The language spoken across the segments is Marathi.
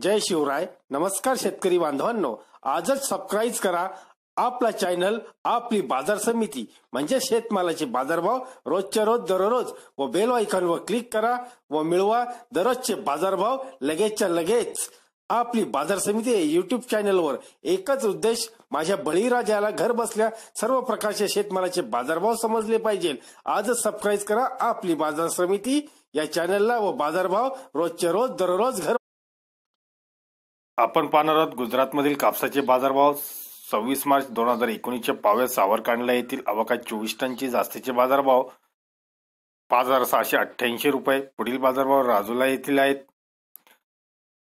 जय शिवराय. नमस्कार शेतकरी बांधवांनो, आजच सबस्क्राईब करा आपला चॅनल आपली बाजार समिती म्हणजे शेतमालाचे बाजारभाव रोजच्या रोज दररोज व बेल आयकॉनवर क्लिक करा व मिळवा दररोजचे बाजारभाव लगेचच्या लगेच. आपली बाजार समिती युट्यूब चॅनलवर एकच उद्देश, माझ्या बळीराजाला घर बसल्या सर्व प्रकारचे शेतमालाचे बाजारभाव समजले पाहिजे. आजच सबस्क्राईब करा आपली बाजार समिती या चॅनलला व बाजारभाव रोजच्या रोज दररोज घर. आपण पाहणार आहोत गुजरातमधील कापसाचे बाजारभाव 26 मार्च 2019 पावे सावरकांडला येथील अवकाश 24 टनची जास्तीचे बाजारभाव 5688 रुपये. पुढील बाजारभाव राजुला येथील आहेत.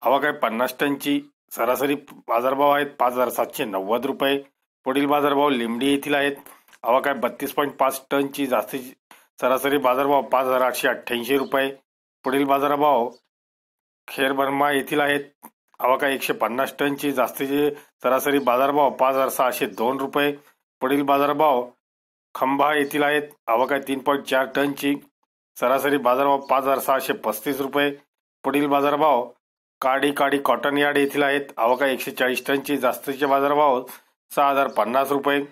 अवकाश 50 टनची सरासरी बाजारभाव आहेत 5790 रुपये. पुढील बाजारभाव लिमडी येथील आहेत. अवकाश 32.5 टनची जास्तीची सरासरी बाजारभाव 5888 रुपये. पुढील बाजारभाव खेरबर्मा येथील आहेत. अवकाश 150 टनची जास्तीचे सरासरी बाजारभाव 5602 रुपये. पुढील बाजारभाव खंभा येथील आहेत. अवकाश 3.4 टनची सरासरी बाजारभाव 5635 रुपये. पुढील बाजारभाव काडी कॉटन यार्ड येथील आहेत. अवकाश 140 टनची जास्तीचे बाजारभाव 6050 रुपये.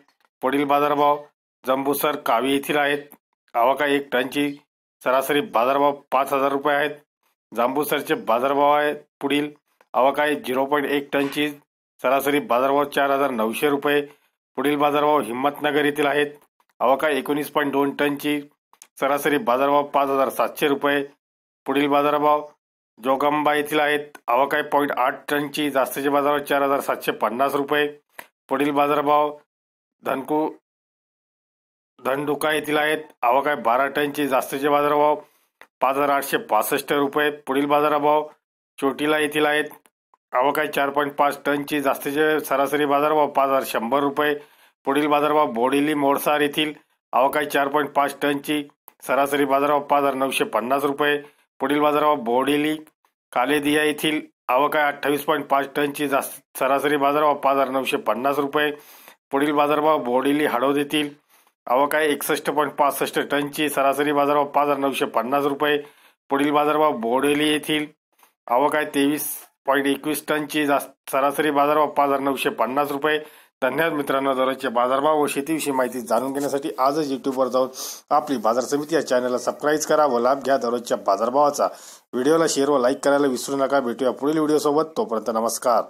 पुढील बाजारभाव जंबूसर कावी येथील आहेत. अवकाश 1 टनची सरासरी बाजारभाव 5000 रुपये आहेत. जांबूसरचे बाजारभाव आहेत पुढील. अवकाश 0.1 टनची सरासरी बाजारभाव 4900 रुपये. पुढील बाजारभाव हिम्मतनगर येथील आहेत. अवकाश 19.2 टनची सरासरी बाजारभाव 5700 रुपये. पुढील बाजारभाव जोगंबा येथील आहेत. अवकाश 0.8 टनची जास्तीचे बाजारभाव 4750 रुपये. पुढील बाजारभाव धनडुका येथील आहेत. अवकाश 12 टनची जास्तीचे बाजारभाव 5865 रुपये. पुढील बाजारभाव चोटीला येथील आहेत. अवकाश 4.5 टनची जास्तीचे सरासरी बाजारभाव 5100 रुपये. पुढील बाजारभाव बोडिली मोडसार येथील. अवकाश 4.5 टनची सरासरी बाजारभाव 5950 रुपये. पुढील बाजारभाव बोडिली कालेदिया येथील. अवकाश 28.5 टनची सरासरी बाजारभाव 5950 रुपये. पुढील बाजारभाव बोडिली हळद येथील. अवकाश 61.65 टनची सरासरी बाजारभाव 5950 रुपये. पुढील बाजारभाव बोडेली येथील. अवकाश 23.21 टनची सरासरी बाजारभाव 5950 रुपये. धन्यवाद मित्रांनो. दररोजचे बाजारभाव व शेतीविषयी माहिती जाणून घेण्यासाठी आजच युट्यूबवर जाऊन आपली बाजार समिती या चॅनलला सबस्क्राईब करा व लाभ घ्या दररोजच्या बाजारभावाचा. व्हिडिओला शेअर व लाईक करायला विसरू नका. भेटूया पुढील व्हिडिओ सोबत. तोपर्यंत नमस्कार.